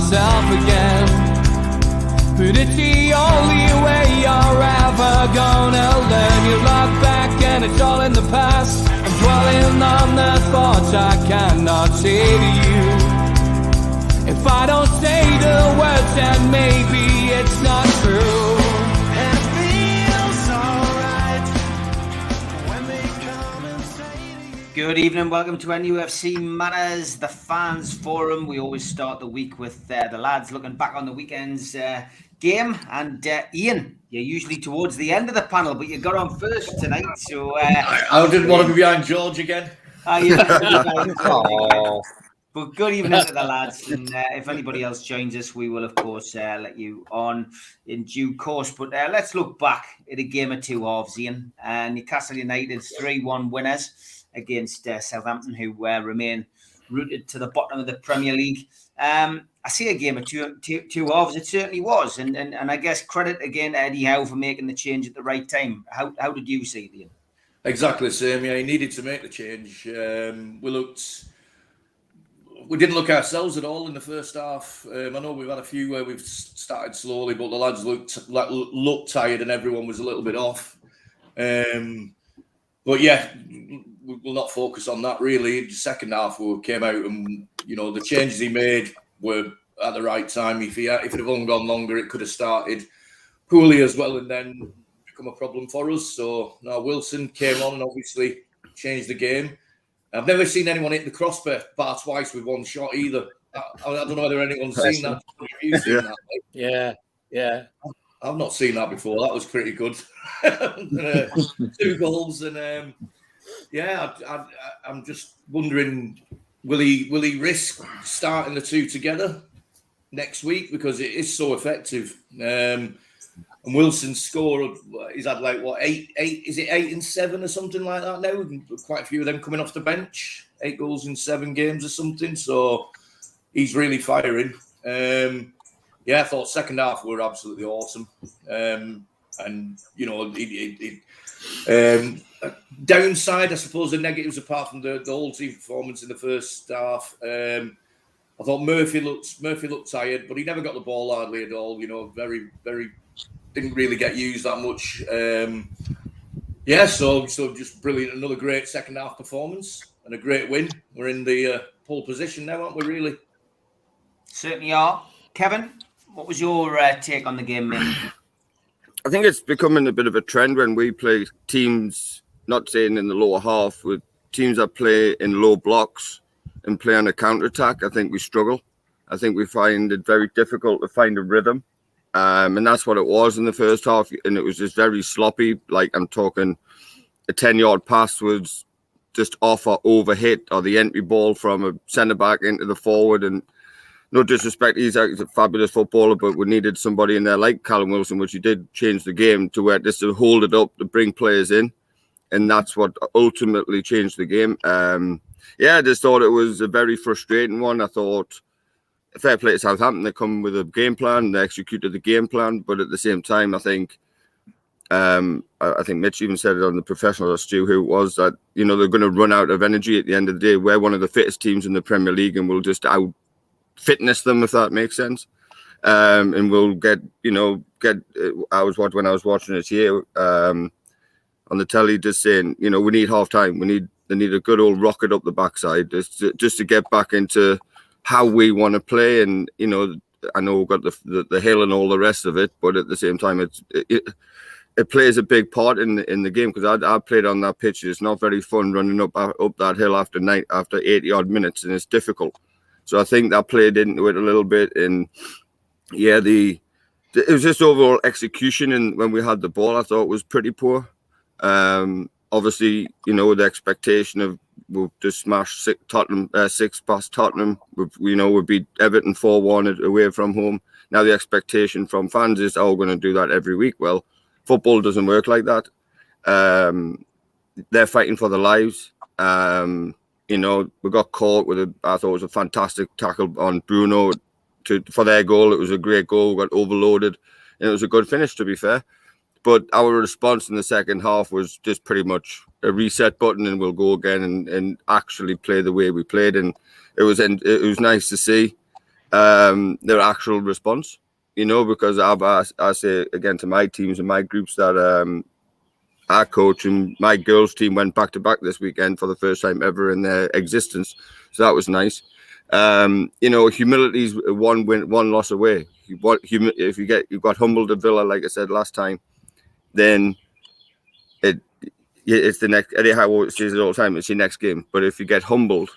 myself again. But it's the only way you're ever gonna learn. You look back and it's all in the past. I'm dwelling on the thoughts I cannot say to you. If I don't say the words, then maybe it's not true. And it feels alright when they come and say to you. Good evening, welcome to NUFC Matters, the fans forum. We always start the week with the lads looking back on the weekend's game. And Ian, you're usually towards the end of the panel, but you got on first tonight. So I didn't want to be behind George again. But good evening to the lads, and if anybody else joins us, we will of course let you on in due course. But let's look back at a game of two halves, Ian. Newcastle United 3-1 winners against Southampton, who remain rooted to the bottom of the Premier League. I see a game of two halves. It certainly was, and I guess credit again to Eddie Howe for making the change at the right time. How did you see it, Ian? Exactly the same. Yeah, he needed to make the change. We didn't look ourselves at all in the first half. I know we've had a few where we've started slowly, but the lads looked tired and everyone was a little bit off. But yeah, we'll not focus on that really. The second half we came out and, the changes he made were at the right time. If it had only gone longer, it could have started poorly as well and then become a problem for us. So now Wilson came on and obviously changed the game. I've never seen anyone hit the crossbar bar twice with one shot either. I don't know whether anyone's seen that. Have you seen that? Like? Yeah. I've not seen that before. That was pretty good. 2 goals, and I'm just wondering, will he risk starting the two together next week because it is so effective? And Wilson's score, he's had like what 8? Is it 8 and 7 or something like that now? Quite a few of them coming off the bench, 8 goals in 7 games or something. So he's really firing. I thought second half were absolutely awesome. Downside, I suppose, the negatives apart from the whole team performance in the first half. I thought Murphy looked tired, but he never got the ball hardly at all. Very, very. Didn't really get used that much. So just brilliant. Another great second half performance and a great win. We're in the pole position now, aren't we, really? Certainly are. Kevin, what was your take on the game, mate? I think it's becoming a bit of a trend when we play teams, not saying in the lower half, with teams that play in low blocks and play on a counter-attack. I think we struggle. I think we find it very difficult to find a rhythm. And that's what it was in the first half. And it was just very sloppy. Like I'm talking a 10-yard pass was just off or overhit, or the entry ball from a centre-back into the forward. And no disrespect, he's a fabulous footballer, but we needed somebody in there like Callum Wilson, which he did change the game to where just to hold it up, to bring players in. And that's what ultimately changed the game. I just thought it was a very frustrating one. I thought, fair play to Southampton, they come with a game plan, they executed the game plan, but at the same time, I think Mitch even said it on the professional, or Stu, who it was, that they're going to run out of energy at the end of the day. We're one of the fittest teams in the Premier League, and we'll just out fitness them, if that makes sense. And we'll get. I was watching it here on the telly, just saying, we need half time. They need a good old rocket up the backside just to get back into how we want to play. And I know we've got the hill and all the rest of it, but at the same time it plays a big part in the game, because I played on that pitch. It's not very fun running up that hill after 80 odd minutes, and it's difficult. So I think that played into it a little bit. And it was just overall execution, and when we had the ball I thought was pretty poor. Obviously, the expectation of we'll just smash 6 past Tottenham. We beat Everton 4-1 away from home. Now the expectation from fans is, we're going to do that every week. Well, football doesn't work like that. They're fighting for their lives. We got caught with I thought it was a fantastic tackle on Bruno for their goal. It was a great goal. We got overloaded, and it was a good finish, to be fair. But our response in the second half was just pretty much a reset button, and we'll go again and actually play the way we played. And it was nice to see. their actual response. Because I say again to my teams and my groups that our coach and my girls' team went back to back this weekend for the first time ever in their existence, so that was nice. Humility is one win, one loss away. If you got humbled at Villa, like I said last time, then it's the next. Eddie Howe says it all the time. It's your next game. But if you get humbled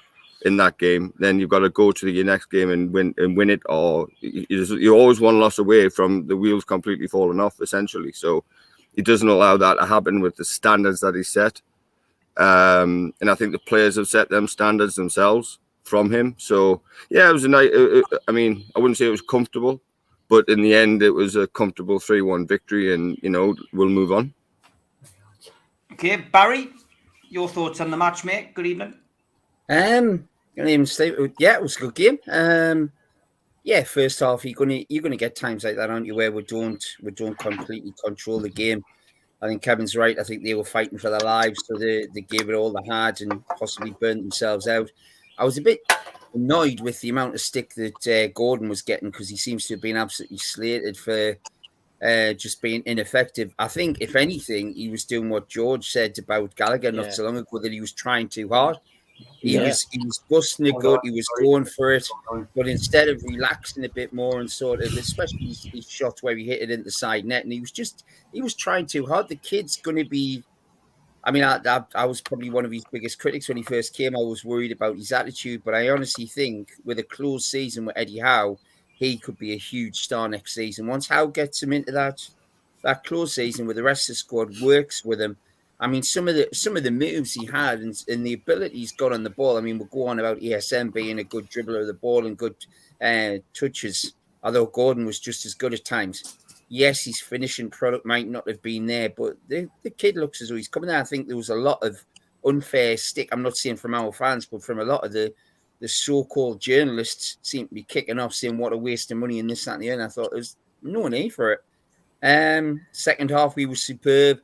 in that game, then you've got to go to your next game and win it, or you're always one loss away from the wheels completely falling off, essentially. So he doesn't allow that to happen with the standards that he set. And I think the players have set them standards themselves from him. So yeah, it was a nice. I wouldn't say it was comfortable, but in the end, it was a comfortable 3-1 victory, and we'll move on. Okay, Barry, your thoughts on the match, mate? Good evening. It was a good game. First half, you're gonna get times like that, aren't you, where we don't completely control the game. I think Kevin's right. I think they were fighting for their lives, so they gave it all they had and possibly burnt themselves out. I was a bit annoyed with the amount of stick that Gordon was getting, because he seems to have been absolutely slated for just being ineffective. I think, if anything, he was doing what George said about Gallagher not so long ago, that he was trying too hard. He was busting the gut. He was going for it, but instead of relaxing a bit more and sort of, especially his shots where he hit it in the side net, and he was trying too hard. The kid's going to be. I mean, I was probably one of his biggest critics when he first came. I was worried about his attitude, but I honestly think with a closed season with Eddie Howe, he could be a huge star next season. Once Howe gets him into that closed season where the rest of the squad works with him. I mean, some of the moves he had and the ability he's got on the ball. I mean, we'll go on about ESM being a good dribbler of the ball and good touches, although Gordon was just as good at times. Yes, his finishing product might not have been there, but the kid looks as though he's coming there. I think there was a lot of unfair stick. I'm not saying from our fans, but from a lot of the so-called journalists seem to be kicking off, saying what a waste of money and this, that, and the other. And I thought there's no need for it. Second half, we were superb.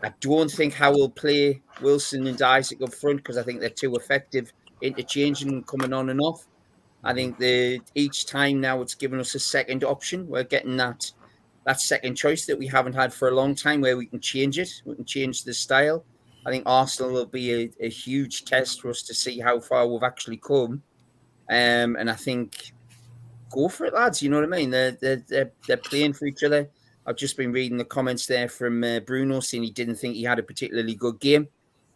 I don't think Howe will play Wilson and Isaac up front, because I think they're too effective interchanging and coming on and off. I think each time now it's given us a second option. We're getting that second choice that we haven't had for a long time, where we can change it. We can change the style. I think Arsenal will be a huge test for us to see how far we've actually come. And I think go for it, lads. You know what I mean? They're playing for each other. I've just been reading the comments there from Bruno saying he didn't think he had a particularly good game.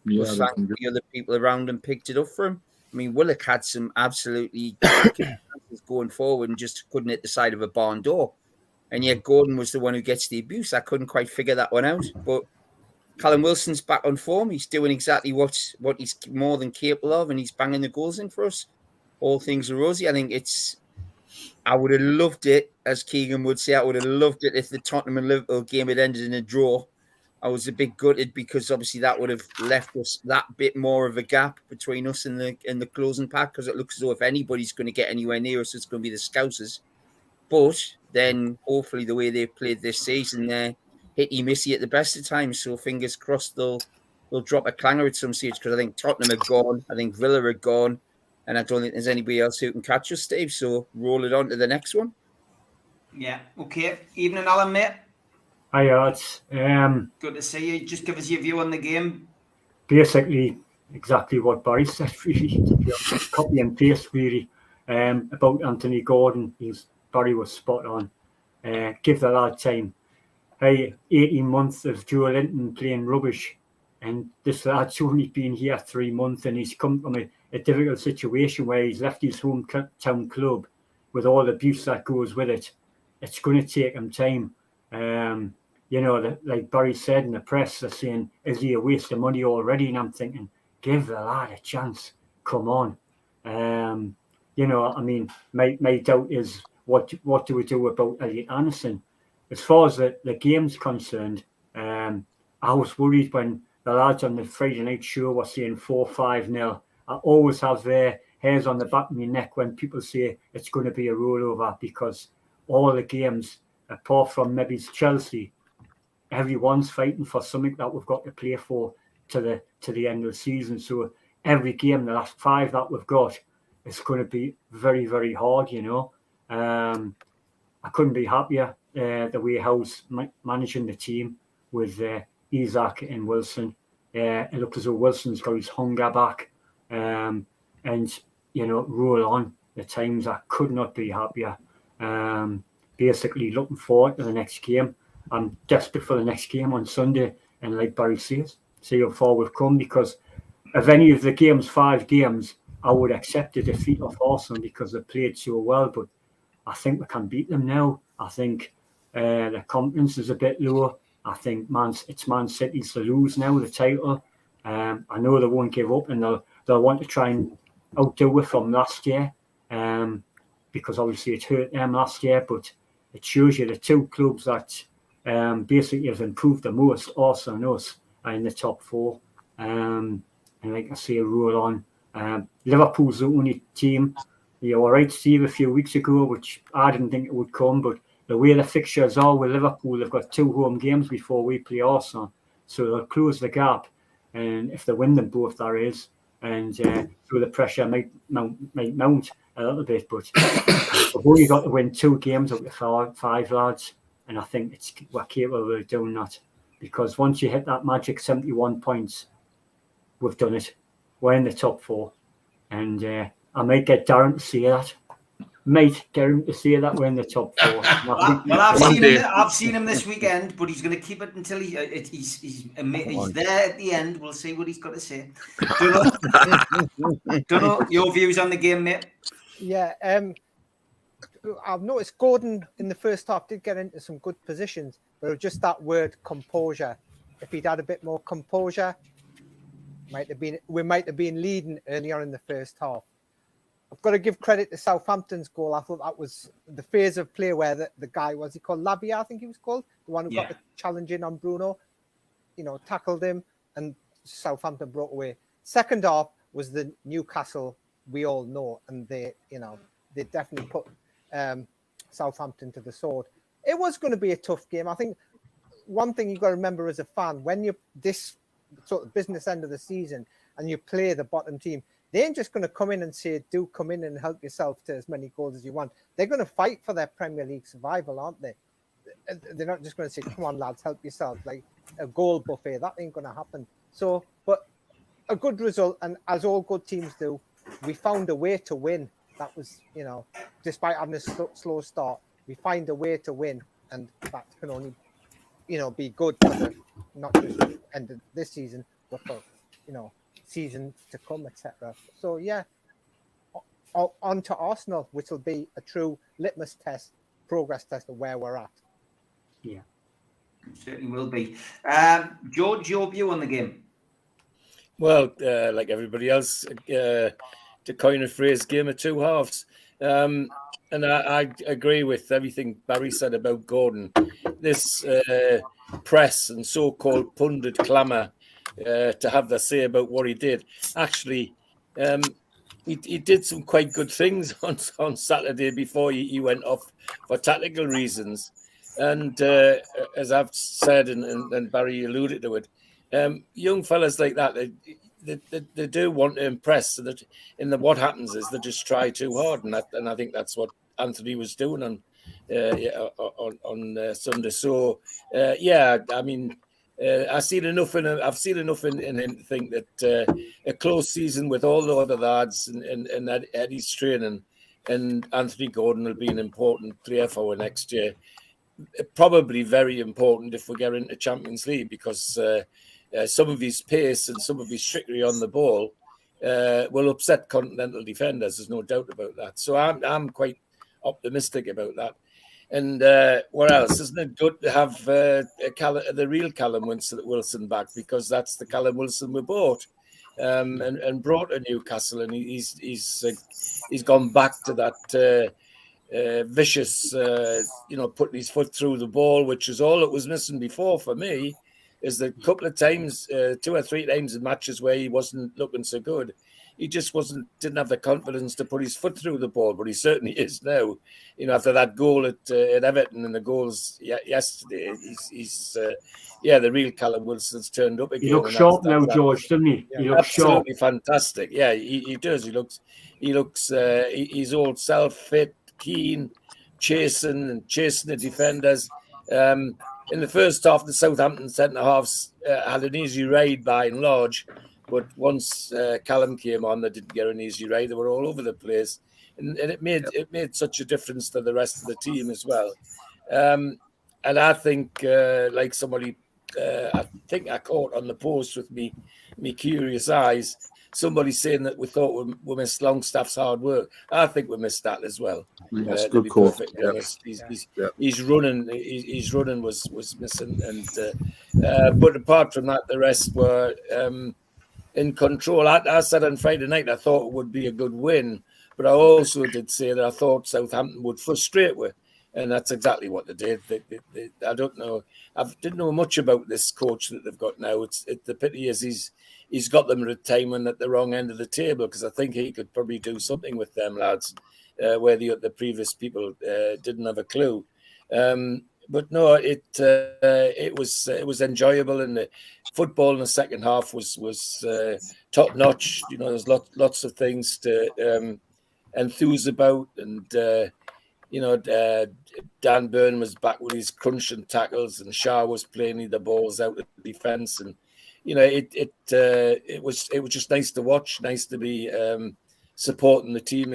Yeah, The other people around him picked it up for him. I mean, Willock had some absolutely chances going forward and just couldn't hit the side of a barn door. And yet Gordon was the one who gets the abuse. I couldn't quite figure that one out. But Callum Wilson's back on form. He's doing exactly what he's more than capable of, and he's banging the goals in for us. All things are rosy. I think I would have loved it, as Keegan would say, I would have loved it if the Tottenham and Liverpool game had ended in a draw. I was a bit gutted, because obviously that would have left us that bit more of a gap between us and the closing pack, because it looks as though if anybody's going to get anywhere near us, it's going to be the Scousers. But then hopefully the way they've played this season, they're hitty-missy at the best of times. So fingers crossed they'll drop a clanger at some stage, because I think Tottenham are gone. I think Villa are gone. And I don't think there's anybody else who can catch us, Steve. So roll it on to the next one. Yeah. Okay. Evening, Alan, mate. Hi, Arts. Good to see you. Just give us your view on the game. Basically, exactly what Barry said, really. Copy and paste, really. About Anthony Gordon, Barry was spot on. Give the lad time. 18 months of Joe Linton playing rubbish, and this lad's only been here 3 months, and he's come from a difficult situation where he's left his hometown club with all the abuse that goes with it. It's going to take him time. Like Barry said in the press, they're saying, is he a waste of money already? And I'm thinking, give the lad a chance. Come on. My doubt is, what do we do about Elliot Anderson? As far as the game's concerned, I was worried when the lads on the Friday night show were saying 4-5-0. I always have their hairs on the back of my neck when people say it's going to be a rollover, because all the games, apart from maybe Chelsea, everyone's fighting for something that we've got to play for to the end of the season. So every game, the last 5 that we've got, it's going to be very, very hard, I couldn't be happier the way Howe's managing the team with Isak and Wilson. It looks as though Wilson's got his hunger back, and roll on. The times I could not be happier. Basically looking forward to the next game. I'm desperate for the next game on Sunday, and like Barry says, see how far we've come, because of any of the games, 5 games, I would accept a defeat of Arsenal because they played so well, but I think we can beat them now. I think the confidence is a bit lower. I think it's Man City's to lose now, the title. I know they won't give up, and they'll want to try and outdo it from last year, because obviously it hurt them last year, but it shows you the 2 clubs that basically have improved the most, Arsenal and us, are in the top 4. And like I say, roll on. Liverpool's the only team. You were right, Steve, a few weeks ago, which I didn't think it would come, but the way the fixtures are with Liverpool, they've got 2 home games before we play Arsenal, so they'll close the gap. And if they win them both, there is, and so the pressure might mount a little bit, but we've only got to win 2 games out of 5, lads, and I think we're capable of doing that, because once you hit that magic 71 points, we've done it. We're in the top 4, and I might get Darren to say that. We're in the top 4. Well, I've seen him this weekend, but he's going to keep it until he's there at the end. We'll see what he's got to say. Don't know your views on the game, mate. Yeah, I've noticed Gordon in the first half did get into some good positions, but it was just that word composure. If he'd had a bit more composure, we might have been leading earlier in the first half. I've got to give credit to Southampton's goal. I thought that was the phase of play where the guy, was he called Lavia, I think he was called, the one who got the challenge in on Bruno, tackled him, and Southampton broke away. Second half was the Newcastle we all know, and they definitely put Southampton to the sword. It was going to be a tough game. I think one thing you've got to remember as a fan, when you're this sort of business end of the season and you play the bottom team, they ain't just going to come in and say, do come in and help yourself to as many goals as you want. They're going to fight for their Premier League survival, aren't they? They're not just going to say, come on, lads, help yourselves, like a goal buffet. That ain't going to happen. So, but a good result, and as all good teams do, we found a way to win. That was, despite having a slow start, we find a way to win, and that can only, be good for not just end of this season, but for, season to come, etc. So yeah, on to Arsenal, which will be a true litmus test, progress test of where we're at. Yeah, it certainly will be. George, your view on the game? Well, like everybody else, to coin a phrase, game of 2 halves. And I agree with everything Barry said about Gordon. This press and so-called pundit clamour to have their say about what he did. Actually, he did some quite good things on Saturday before he went off for tactical reasons. And as I've said, and Barry alluded to it, young fellas like that, they do want to impress. So that what happens is they just try too hard, and I think that's what Anthony was doing on Sunday. So I mean, I've seen enough in him to think that a close season with all the other lads and Eddie's training, and Anthony Gordon will be an important player for next year. Probably very important if we get into Champions League, because some of his pace and some of his trickery on the ball will upset continental defenders. There's no doubt about that. So I'm quite optimistic about that. And what else? Isn't it good to have the real Callum Wilson back, because that's the Callum Wilson we bought and brought to Newcastle, and he's gone back to that vicious, putting his foot through the ball, which is all it was missing before for me. Is the couple of times, 2 or 3 times in matches where he wasn't looking so good. He just didn't have the confidence to put his foot through the ball, but he certainly is now. After that goal at Everton and the goals yesterday, he's the real Callum Wilson's turned up again. He looks sharp now, George, doesn't he? He looks absolutely fantastic. Yeah, he does. He looks his old self, fit, keen. chasing the defenders. In the first half, the Southampton centre halves had an easy ride by and large, but once Callum came on, they didn't get an easy ride. They were all over the place, and it made such a difference to the rest of the team as well. And I think, like somebody, I think I caught on the post with me curious eyes, somebody saying that we thought we missed Longstaff's hard work. I think we missed that as well. That's To good be call. perfectly honest, his running was missing, and but apart from that, the rest were in control. I said on Friday night I thought it would be a good win, but I also did say that I thought Southampton would frustrate with. And that's exactly what they did. I don't know. I didn't know much about this coach that they've got now. The pity is he's got them at a time and at the wrong end of the table, because I think he could probably do something with them lads, where the previous people didn't have a clue. But no, it was enjoyable, and the football in the second half was top notch. You know, there's lots of things to enthuse about, and. Dan Burn was back with his crunching tackles, and Shah was playing the balls out of the defence, and it was just nice to watch, nice to be supporting the team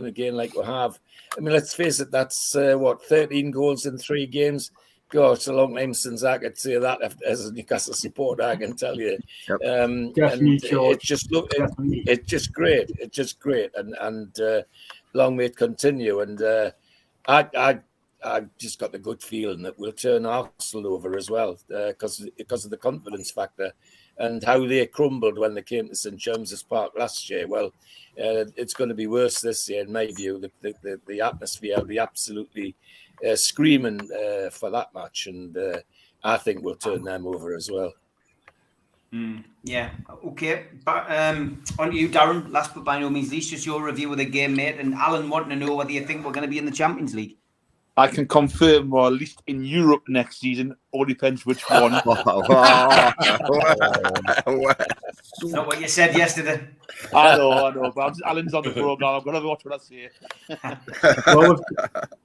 again like we have. I mean, let's face it, that's 13 goals in 3 games. God, it's a long time since I could say that as a Newcastle supporter, I can tell you. Yep. And it's just great. It's just great, and long may it continue. And I just got the good feeling that we'll turn Arsenal over as well, because of the confidence factor and how they crumbled when they came to St James's Park last year. Well, it's going to be worse this year, in my view. The atmosphere will be absolutely screaming for that match, and I think we'll turn them over as well. Yeah, okay. But on to you, Darren. Last but by no means least, just your review of the game, mate. And Alan wanting to know whether you think we're going to be in the Champions League. I can confirm we're at least in Europe next season. All depends which one. Not what you said yesterday. I know. But Alan's on the programme. I've got to watch what I say.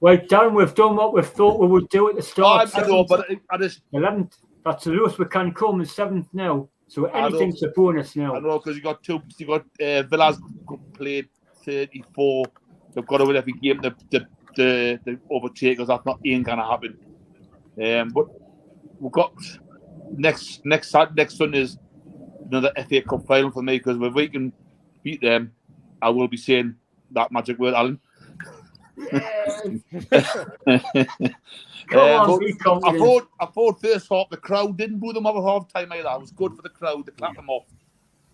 well, Darren, we've done what we thought we would do at the start. I know, but I just... 11th. That's the lowest we can come, in 7th now. So anything's a bonus now. I know, because you got Villa's played 34. They've got to win every game to overtake us. That's ain't gonna happen. But we've got next Sunday's another FA Cup final for me, because if we can beat them, I will be saying that magic word, Alan. I thought first half the crowd didn't boo them over half time either. It was good for the crowd to clap them off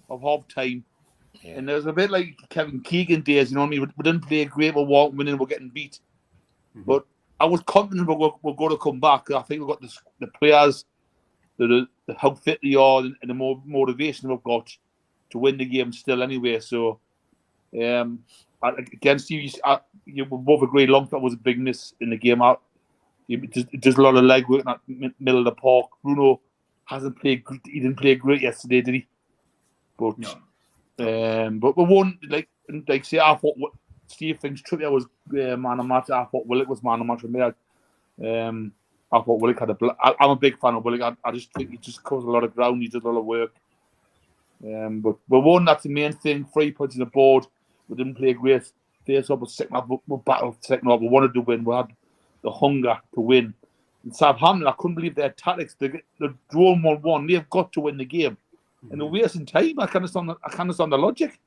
of half time. Yeah. And there was a bit like Kevin Keegan days, you know what I mean? We didn't play great, we weren't winning, we're getting beat. Mm-hmm. But I was confident we're going to come back. I think we've got the players, how fit they are, and the more motivation we've got to win the game still anyway. So against you, you both agreed Longstaff was a big miss in the game. Just a lot of leg work in that middle of the park. Bruno hasn't played. He didn't play great yesterday, did he? But no. But we won. Like say, I thought Steve thinks Trippier was man of match. I thought Willock was man of match for me. I thought Willock had I'm a big fan of Willock. I just think he just covers a lot of ground. He does a lot of work. But we won. That's the main thing. 3 points on the board. We didn't play great. First up, we battled second up. We wanted to win. We had the hunger to win. In Southampton, I couldn't believe their tactics. They're drawn 1-1. They've got to win the game. And they're wasting time. I can't understand the logic.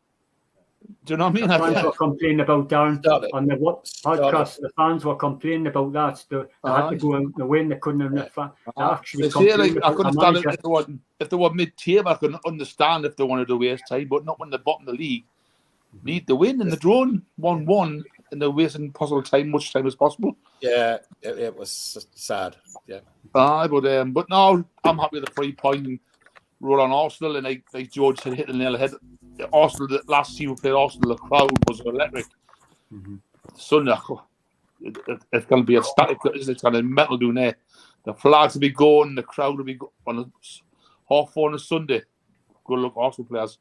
Do you know what I mean? The fans were complaining about Darren on the podcast. The fans were complaining about that. They had to go and win. They couldn't have actually. I could understand if they were mid-table. I could understand if they wanted to waste time, but not when they're bottom of the league. Need to win, and they're drawn 1-1, and they're wasting possible time, much time as possible. Yeah, it was sad. Yeah. But no, I'm happy with the 3 point and roll on Arsenal, and like George said, hit the nail on the head. Arsenal, the last team we played Arsenal, the crowd was electric. Mm-hmm. Sunday, it's going to be a static. It's going to be metal doing there. The flags will be going, the crowd will be on 4:30 on a Sunday. Good luck, Arsenal players.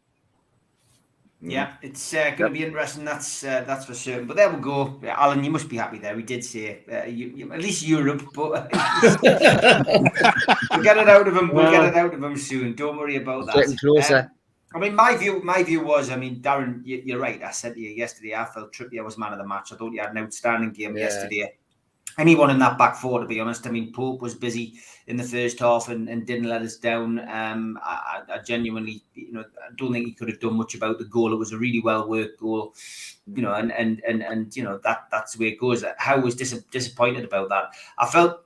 Yeah, it's going to be interesting. That's for certain. But there we go, Alan. You must be happy there. We did say you, at least Europe, but we'll get it out of him. We'll get it out of him soon. Don't worry about that. Getting closer. I mean, my view was, I mean, Darren, you're right. I said to you yesterday, I felt Trippier was man of the match. I thought he had an outstanding game yesterday. Anyone in that back four, to be honest. I mean, Pope was busy in the first half and didn't let us down. I genuinely, I don't think he could have done much about the goal. It was a really well worked goal, and that's the way it goes. Howe was disappointed about that. I felt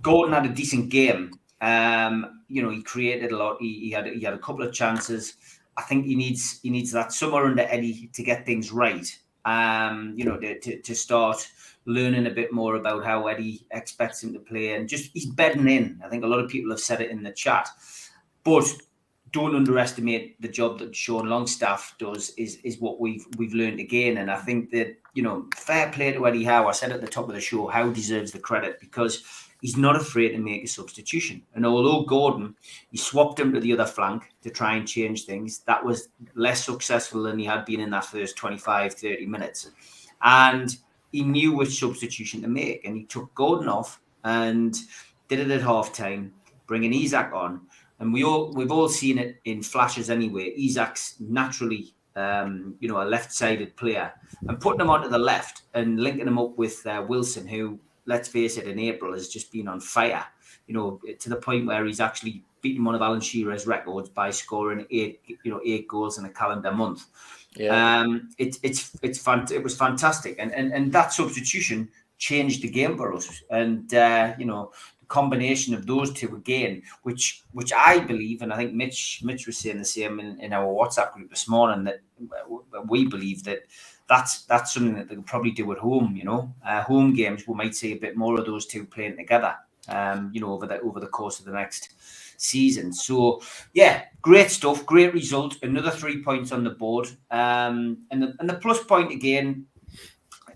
Gordon had a decent game. He created a lot. He had a couple of chances. I think he needs that summer under Eddie to get things right. To start learning a bit more about how Eddie expects him to play, and just he's bedding in. I think a lot of people have said it in the chat, but don't underestimate the job that Sean Longstaff does. Is what we've learned again, and I think that fair play to Eddie Howe. I said at the top of the show, Howe deserves the credit because he's not afraid to make a substitution. And although Gordon, he swapped him to the other flank to try and change things, that was less successful than he had been in that first 25, 30 minutes. And he knew which substitution to make. And he took Gordon off and did it at half-time, bringing Isak on. And we've all seen it in flashes anyway. Isak's naturally, a left-sided player. And putting him onto the left and linking him up with Wilson, who, let's face it, in April has just been on fire, to the point where he's actually beaten one of Alan Shearer's records by scoring 8 goals in a calendar month. Yeah. It was fantastic. And that substitution changed the game for us. And, the combination of those two again, which I believe, and I think Mitch was saying the same in our WhatsApp group this morning, that we believe that's something that they'll probably do at home. Home games, we might see a bit more of those two playing together. Over the course of the next season. So yeah, great stuff, great result. Another 3 points on the board. And the plus point again.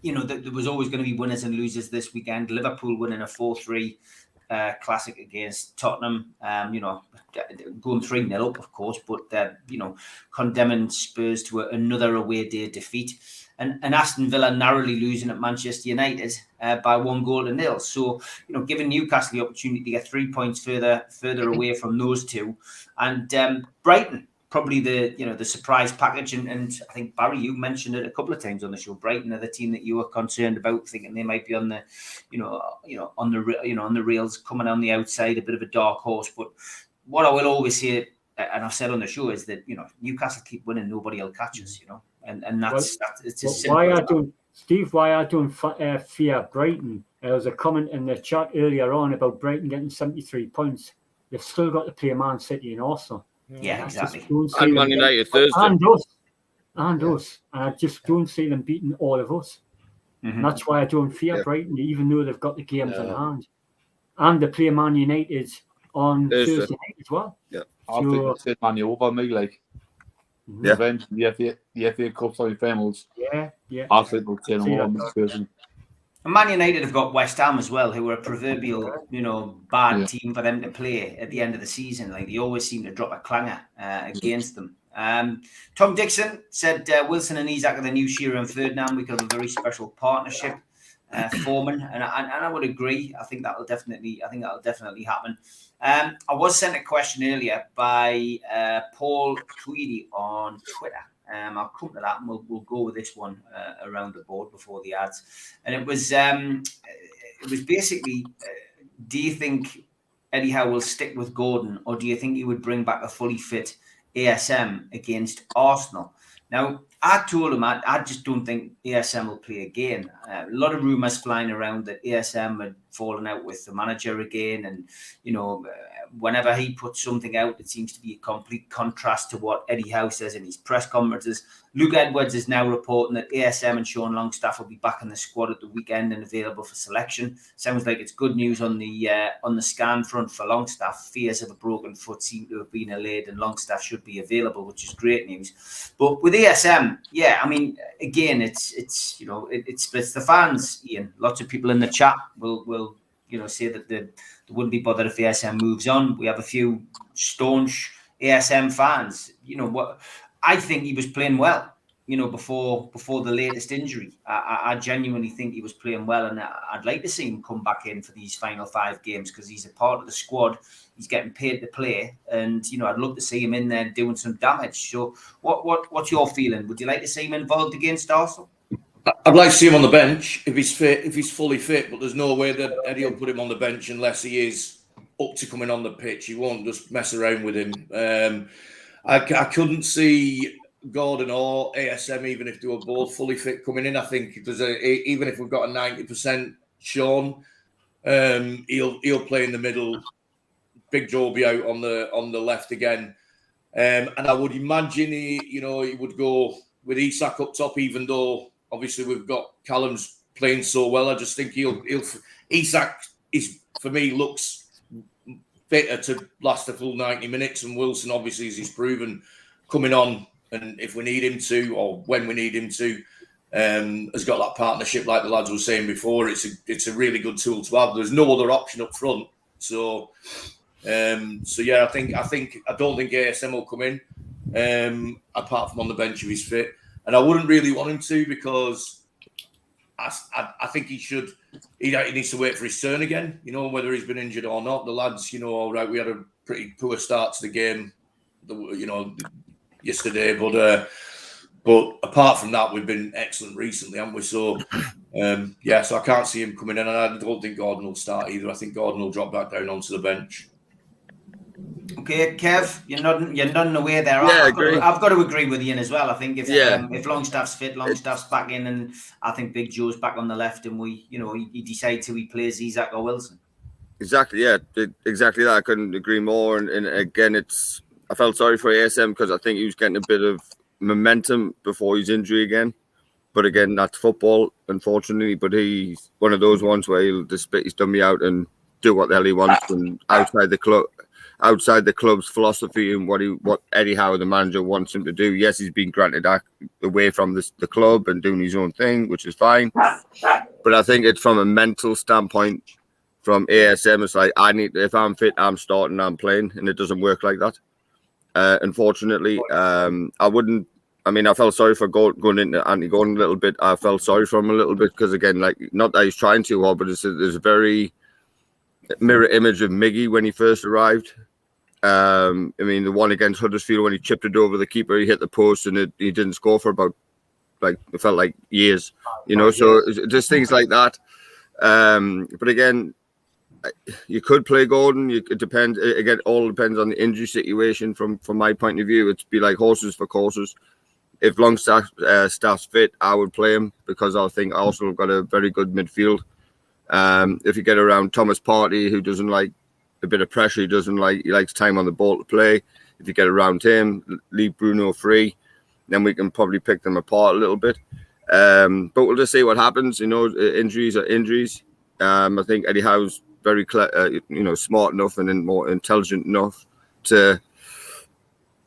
There was always going to be winners and losers this weekend. Liverpool winning a 4-3 classic against Tottenham. Going 3-0 up, of course, but condemning Spurs to another away day defeat. And Aston Villa narrowly losing at Manchester United by 1-0. So, giving Newcastle the opportunity to get 3 points further away from those two. And Brighton, probably the surprise package. And I think, Barry, you mentioned it a couple of times on the show. Brighton are the team that you were concerned about, thinking they might be on the, on the rails, coming on the outside, a bit of a dark horse. But what I will always say, and I've said on the show, is that Newcastle keep winning, nobody will catch us. And that's it's as simple as that. Steve, why I don't fear Brighton? There was a comment in the chat earlier on about Brighton getting 73 points. They've still got to play Man City and Arsenal. Yeah, exactly. And Man United Thursday. And us. And I just don't see them beating all of us. Mm-hmm. And that's why I don't fear Brighton, even though they've got the games in hand. And they play Man United on Thursday night as well. Yeah. I think it's it Man U over me, like. Yeah. The FA Cup semi-finals. Yeah. I think we'll take them on this version. And Man United have got West Ham as well, who are a proverbial, bad team for them to play at the end of the season. Like, they always seem to drop a clanger against them. Tom Dixon said Wilson and Isak are the new Shearer and Ferdinand. We could have a very special partnership, Foreman, and I would agree. I think that'll definitely happen. I was sent a question earlier by Paul Tweedy on Twitter. I'll come to that, and we'll go with this one around the board before the ads. And it was basically, do you think Eddie Howe will stick with Gordon, or do you think he would bring back a fully fit ASM against Arsenal? Now, I told him I just don't think ASM will play again. A lot of rumours flying around that ASM had fallen out with the manager again, and whenever he puts something out, it seems to be a complete contrast to what Eddie Howe says in his press conferences. Luke Edwards is now reporting that ASM and Sean Longstaff will be back in the squad at the weekend and available for selection. Sounds like it's good news on the scan front for Longstaff. Fears of a broken foot seem to have been allayed, and Longstaff should be available, which is great news. But with ASM, yeah, I mean, again, it splits the fans. Ian, lots of people in the chat will say that they wouldn't be bothered if ASM moves on. We have a few staunch ASM fans. What I think he was playing well. before the latest injury. I genuinely think he was playing well, and I'd like to see him come back in for these final 5 games because he's a part of the squad. He's getting paid to play, and I'd love to see him in there doing some damage. So, what's your feeling? Would you like to see him involved against Arsenal? I'd like to see him on the bench if he's fit, if he's fully fit. But there's no way that Eddie will put him on the bench unless he is up to coming on the pitch. He won't just mess around with him. I couldn't see Gordon or ASM, even if they were both fully fit coming in. I think even if we've got a 90% Sean, he'll play in the middle. Big Joe will be out on the left again, and I would imagine he would go with Isak up top, even though obviously we've got Callum's playing so well. I just think Isak is, for me, looks fitter to last the full 90 minutes, and Wilson obviously, as he's proven, coming on. And if we need him to, or when we need him to, has got that partnership like the lads were saying before. It's a really good tool to have. There's no other option up front. So yeah, I don't think ASM will come in, apart from on the bench if he's fit. And I wouldn't really want him to because I think he needs to wait for his turn again. Whether he's been injured or not. The lads, all right, we had a pretty poor start to the game, yesterday, but apart from that, we've been excellent recently, haven't we? So so I can't see him coming in, and I don't think Gordon will start either. I think Gordon will drop back down onto the bench. Okay, Kev, you're nodding away there. Yeah, I've got to agree with Ian as well. I think if Longstaff's fit, Longstaff's back in, and I think Big Joe's back on the left, and he decides who he plays, Isak or Wilson. Exactly, yeah, exactly that. I couldn't agree more. And again, I felt sorry for ASM because I think he was getting a bit of momentum before his injury again. But again, that's football, unfortunately. But he's one of those ones where he'll just spit his dummy out and do what the hell he wants, and outside the club's philosophy and what Eddie Howe, the manager, wants him to do. Yes, he's been granted away from the club and doing his own thing, which is fine. But I think it's from a mental standpoint. From ASM, it's like if I'm fit, I'm starting, I'm playing, and it doesn't work like that. Unfortunately, I felt sorry for going into Anthony Gordon a little bit. I felt sorry for him a little bit because, again, not that he's trying too hard, but there's a very mirror image of Miggy when he first arrived. The one against Huddersfield when he chipped it over the keeper, he hit the post, and he didn't score for about, it felt like years, So just things like that. But again, you could play Gordon. It depends. Again, all depends on the injury situation. From my point of view, it'd be like horses for courses. If Longstaff's fit, I would play him because I think Arsenal have got a very good midfield. If you get around Thomas Partey, who doesn't like a bit of pressure, he likes time on the ball to play. If you get around him, leave Bruno free, then we can probably pick them apart a little bit. But we'll just see what happens. Injuries are injuries. I think Eddie Howe's very smart enough and more intelligent enough to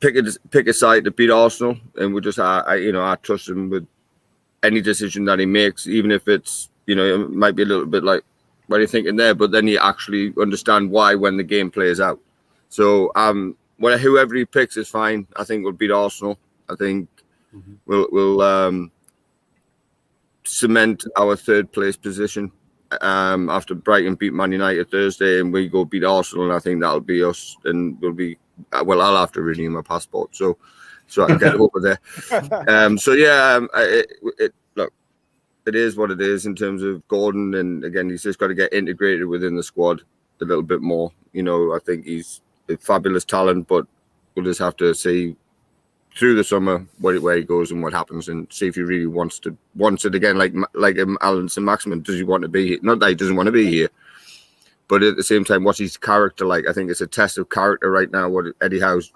pick a side to beat Arsenal, and we just I trust him with any decision that he makes, even if it's it might be a little bit like what are you thinking there, but then you actually understand why when the game plays out. So whoever he picks is fine. I think we'll beat Arsenal. I think we'll cement our third place position. After Brighton beat Man United Thursday and we go beat Arsenal, and I think that'll be us, and we'll be I'll have to renew my passport so I can get over there. Look, it is what it is in terms of Gordon, and again, he's just got to get integrated within the squad a little bit more. I think he's a fabulous talent, but we'll just have to see through the summer where he goes and what happens, and see if he really wants it again. Like Alan Saint-Maximin, does he want to be here? Not that he doesn't want to be here, but at the same time, what's his character like? I think it's a test of character right now. What Eddie Howe's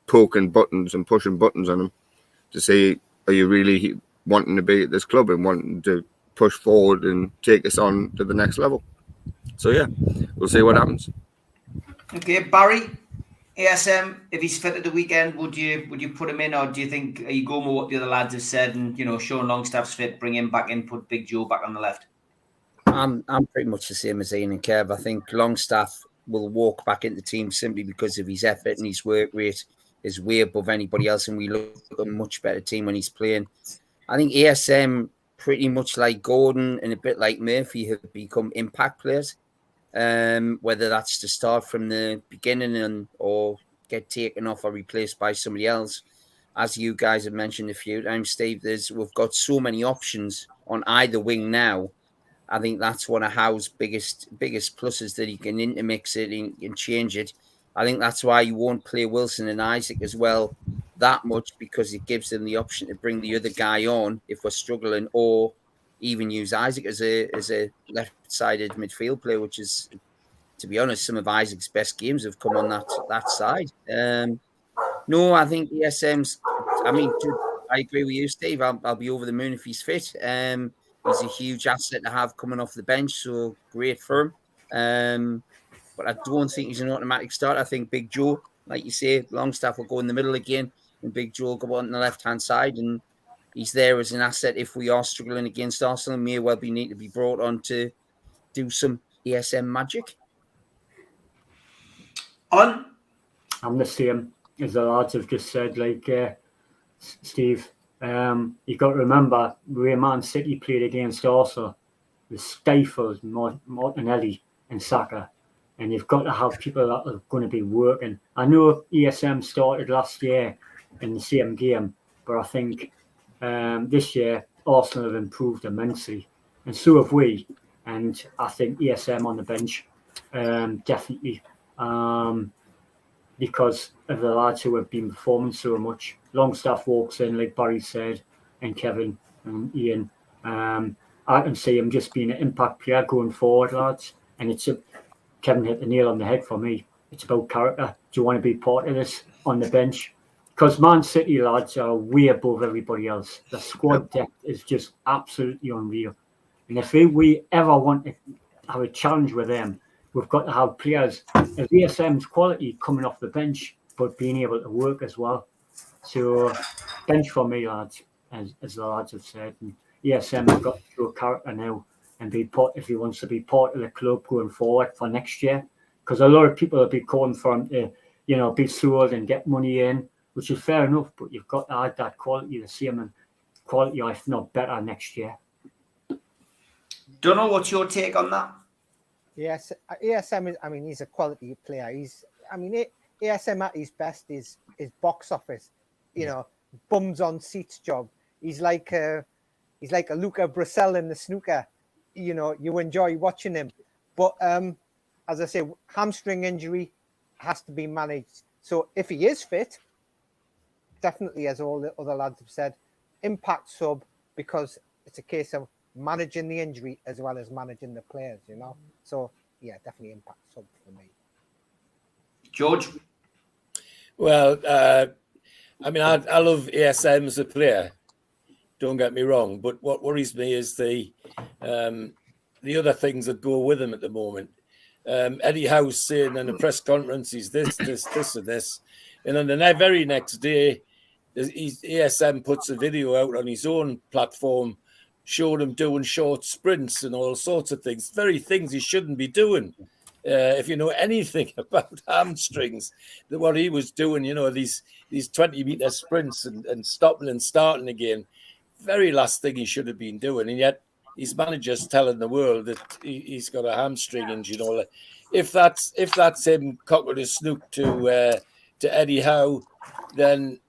poking buttons and pushing buttons on him to see, are you really wanting to be at this club and wanting to push forward and take us on to the next level? So yeah, we'll see what happens. Okay, Barry. ASM, if he's fit at the weekend, would you put him in, or do you think, are you going with what the other lads have said and Sean Longstaff's fit, bring him back in, put Big Joe back on the left? I'm pretty much the same as Ian and Kev. I think Longstaff will walk back into the team simply because of his effort and his work rate. is way above anybody else, and we look a much better team when he's playing. I think ASM, pretty much like Gordon and a bit like Murphy, have become impact players. Whether that's to start from the beginning or get taken off or replaced by somebody else. As you guys have mentioned a few times, Steve, we've got so many options on either wing now. I think that's one of Howe's biggest pluses, that he can intermix it and change it. I think that's why you won't play Wilson and Isaac as well that much, because it gives them the option to bring the other guy on if we're struggling, or even use Isaac as a left-sided midfield player, which is, to be honest, some of Isaac's best games have come on that side. No, I think ESM's. I mean, I agree with you, Steve. I'll be over the moon if he's fit. He's a huge asset to have coming off the bench, so great for him. But I don't think he's an automatic start. I think Big Joe, like you say, Longstaff will go in the middle again, and Big Joe will go on the left-hand side, and he's there as an asset if we are struggling against Arsenal. May well need to be brought on to do some ESM magic. On. I'm the same as the lads have just said. Like Steve, you got to remember where Man City played against Arsenal, the stifled Martinelli and Saka, and you've got to have people that are going to be working. I know ESM started last year in the same game, but I think this year Arsenal have improved immensely, and so have we. And I think ESM on the bench, definitely, because of the lads who have been performing so much. Longstaff walks in, like Barry said, and Kevin and Ian. I can see him just being an impact player going forward, lads. And Kevin hit the nail on the head for me. It's about character. Do you want to be part of this on the bench? Because Man City lads are way above everybody else. The squad depth is just absolutely unreal. And if we ever want to have a challenge with them, we've got to have players of ESM's quality coming off the bench, but being able to work as well. So bench for me, lads, as the lads have said. And ESM has got to show character now and be part, if he wants to be part of the club going forward for next year. Because a lot of people will be calling for him to, be sold and get money in, which is fair enough, but you've got to add that quality, the same and quality, if not better, next year. Don't know what's your take on that? Yes, ESM is. I mean, he's a quality player. ESM at his best is box office. Bums on seats job. He's like a Luca Bracel in the snooker. You enjoy watching him, but as I say, hamstring injury has to be managed. So if he is fit, definitely, as all the other lads have said, impact sub, because it's a case of managing the injury as well as managing the players, So, yeah, definitely impact sub for me. George? Well, I love ASM as a player. Don't get me wrong. But what worries me is the other things that go with him at the moment. Eddie Howe saying in a press conference, he's this, and this. And on the very next day, ASM puts a video out on his own platform showed him doing short sprints and all sorts of things, very things he shouldn't be doing. If you know anything about hamstrings, what he was doing, these 20-meter sprints and stopping and starting again, very last thing he should have been doing. And yet his manager's telling the world that he's got a hamstring injury. If that's him cocking his snook to Eddie Howe, then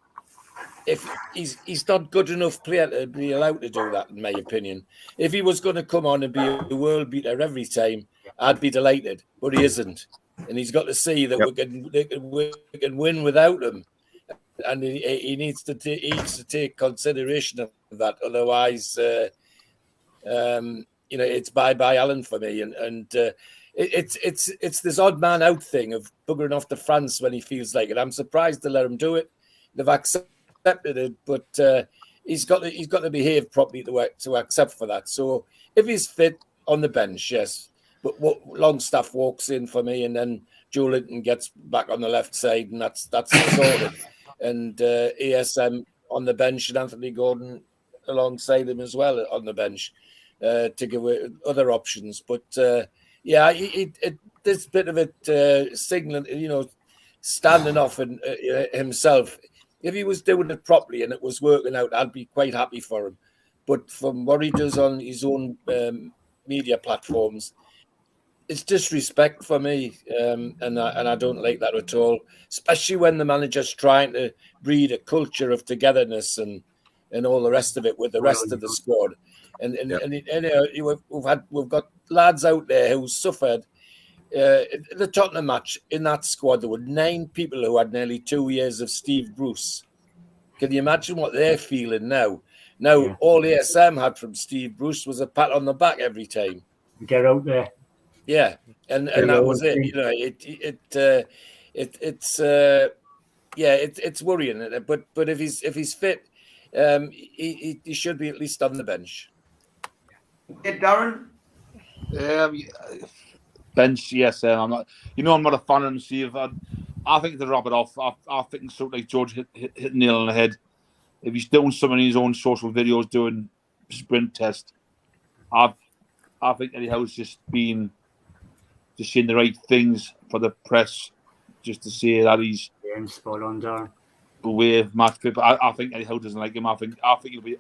if he's not good enough player to be allowed to do that, in my opinion. If he was going to come on and be a world beater every time, I'd be delighted, but he isn't. And he's got to see that we can win without him. And he needs to take consideration of that. Otherwise, it's bye-bye Alan for me. And it's this odd man out thing of buggering off to France when he feels like it. I'm surprised to let him do it. They've accepted it, but he's got to behave properly to accept for that. So if he's fit, on the bench, yes. But Longstaff walks in for me, and then Joe Linton gets back on the left side, and that's sorted. And ASM on the bench, and Anthony Gordon alongside him as well on the bench to give other options. But there's a bit of it signaling, standing off and himself. If he was doing it properly and it was working out, I'd be quite happy for him. But from what he does on his own media platforms, it's disrespect for me, and I don't like that at all. Especially when the manager's trying to breed a culture of togetherness and all the rest of it with the rest of the squad. We've got lads out there who suffered. The Tottenham match, in that squad, there were 9 people who had nearly 2 years of Steve Bruce. Can you imagine what they're feeling now? Now, all ASM had from Steve Bruce was a pat on the back every time. Get out there. Yeah, and that was it. You know, it's worrying. But if he's fit, he should be at least on the bench. Hey, Darren. Bench, yes. I'm not. I'm not a fan of him, Steve. I think to wrap it off, I think something like George hit the nail on the head. If he's doing some of his own social videos, doing sprint test, I think Eddie Howe's just saying the right things for the press, just to say that he's spot on, Darren. Away of match fit. But I think Eddie Howe doesn't like him. I think he'll be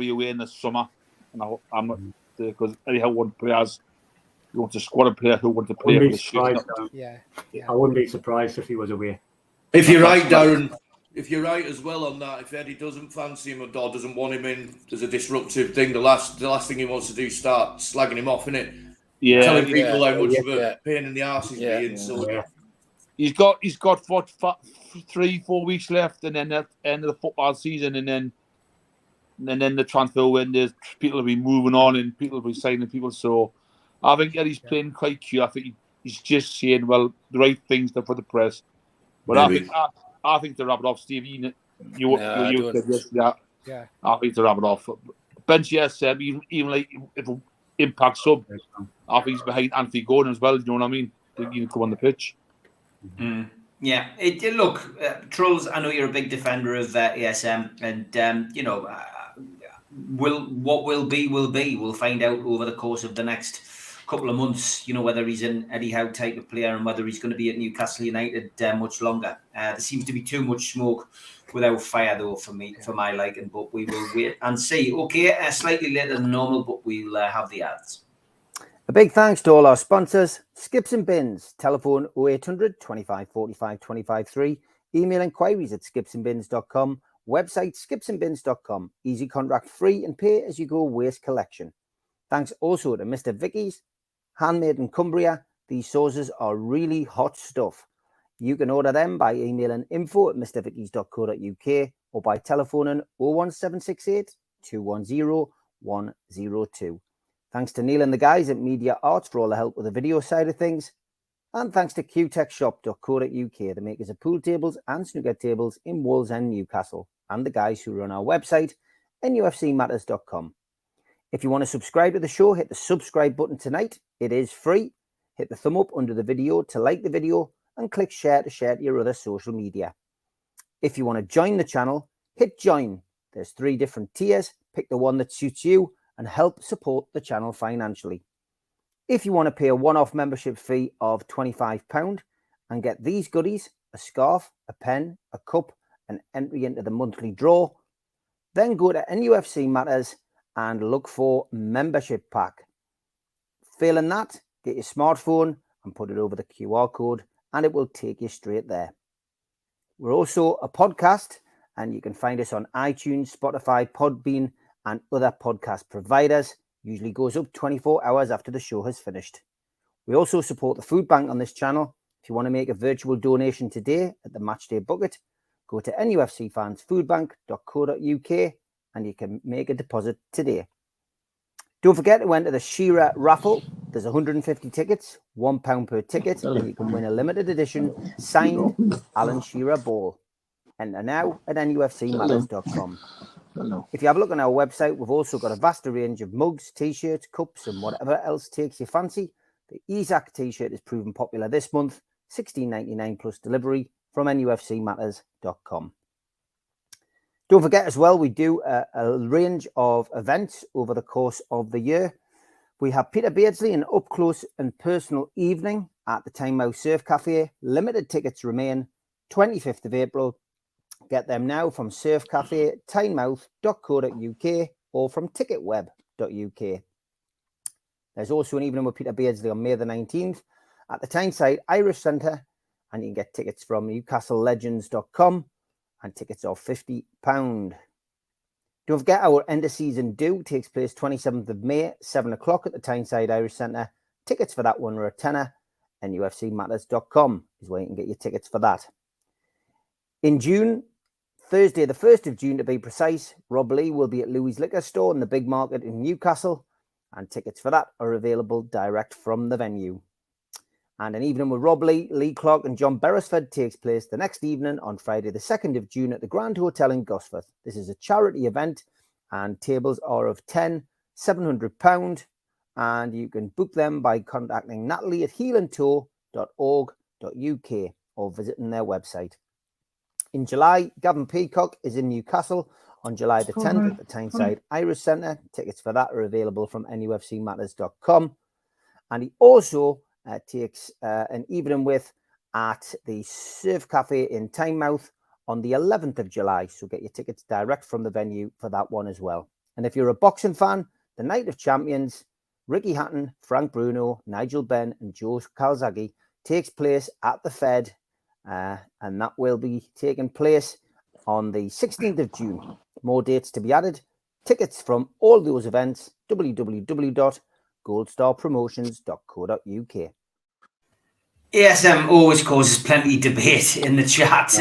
away in the summer, and I'm not, because Eddie Howe wants players. He wants a squad of players who want to play for the shift. Yeah. I wouldn't be surprised if he was away. If you're right, Darren, if you're right as well on that, if Eddie doesn't fancy him or doesn't want him in, there's a disruptive thing. The last thing he wants to do is start slagging him off, innit? Yeah, telling people how much of a pain in the arse he's being. So he's got 3-4 weeks left, and then at the end of the football season, and then the transfer window, people will be moving on and people will be signing people. So I think Eddie's playing quite cute. I think he's just saying, well, the right things for the press. But I think to wrap it off, Steve, you said yes, yeah. I think to wrap it off. Bench, yes, even like if it impacts sub, I think he's behind Anthony Gordon as well. You know what I mean? He can come on the pitch. Mm. Yeah. Look, Trulls, I know you're a big defender of ASM, and what will be. We'll find out over the course of the next couple of months, whether he's an Eddie Howe type of player and whether he's going to be at Newcastle United much longer. There seems to be too much smoke without fire, though, for my liking, but we will wait and see. Okay, slightly later than normal, but we'll have the ads. A big thanks to all our sponsors: Skips and Bins, telephone 0800 25 45 25 3, email inquiries at skipsandbins.com, website skipsandbins.com, easy contract free and pay as you go waste collection. Thanks also to Mr. Vicky's, handmade in Cumbria. These sauces are really hot stuff. You can order them by emailing info@mrvickys.co.uk or by telephoning 01768 210 102. Thanks to Neil and the guys at Media Arts for all the help with the video side of things. And thanks to qtechshop.co.uk, the makers of pool tables and snooker tables in Wallsend, Newcastle, and the guys who run our website, nufcmatters.com. If you want to subscribe to the show, hit the subscribe button tonight. It is free. Hit the thumb up under the video to like the video and click share to share to your other social media. If you want to join the channel, hit join. There's 3 different tiers. Pick the one that suits you and help support the channel financially. If you want to pay a one-off membership fee of £25 and get these goodies, a scarf, a pen, a cup, and entry into the monthly draw, then go to NUFC Matters and look for membership pack. Failing that, get your smartphone and put it over the QR code and it will take you straight there. We're also a podcast and you can find us on iTunes, Spotify, Podbean and other podcast providers. Usually goes up 24 hours after the show has finished. We also support the food bank on this channel. If you want to make a virtual donation today at the Matchday Bucket, go to nufcfansfoodbank.co.uk and you can make a deposit today. Don't forget to enter the Shearer raffle. There's 150 tickets, £1 per ticket, and you can win a limited edition signed Alan Shearer ball. Enter now at nufcmatters.com. If you have a look on our website, we've also got a vast range of mugs, t-shirts, cups, and whatever else takes your fancy. The Isaac t-shirt is proven popular this month, $16.99 plus delivery from nufcmatters.com. Don't forget as well, we do a range of events over the course of the year. We have Peter Beardsley, an up-close and personal evening at the Tynemouth Surf Cafe. Limited tickets remain. 25th of April. Get them now from Surf Cafe, tynemouth.co.uk or from ticketweb.uk. There's also an evening with Peter Beardsley on May the 19th at the Tyneside Irish Centre, and you can get tickets from newcastlelegends.com, and tickets are £50. Don't forget, our end of season do takes place 27th of May, 7 o'clock at the Tyneside Irish Centre. Tickets for that one are a tenner. NUFCmatters.com is where you can get your tickets for that. In June, Thursday the 1st of June to be precise, Rob Lee will be at Louis Liquor Store in the Big Market in Newcastle, and tickets for that are available direct from the venue. And an evening with Rob Lee, Lee Clark and John Beresford takes place the next evening on Friday the 2nd of June at the Grand Hotel in Gosforth. This is a charity event and tables are of £10, £700, and you can book them by contacting Natalie at heelandtour.org.uk or visiting their website. In July, Gavin Peacock is in Newcastle on July the 10th at the Tyneside Irish Centre. Tickets for that are available from nufcmatters.com. And he also takes an evening with at the Surf Cafe in Tynemouth on the 11th of July. So get your tickets direct from the venue for that one as well. And if you're a boxing fan, the Night of Champions, Ricky Hatton, Frank Bruno, Nigel Benn and Joe Calzaghe takes place at the Fed, and that will be taking place on the 16th of June. More dates to be added. Tickets from all those events, www.goldstarpromotions.co.uk. ASM always causes plenty of debate in the chat.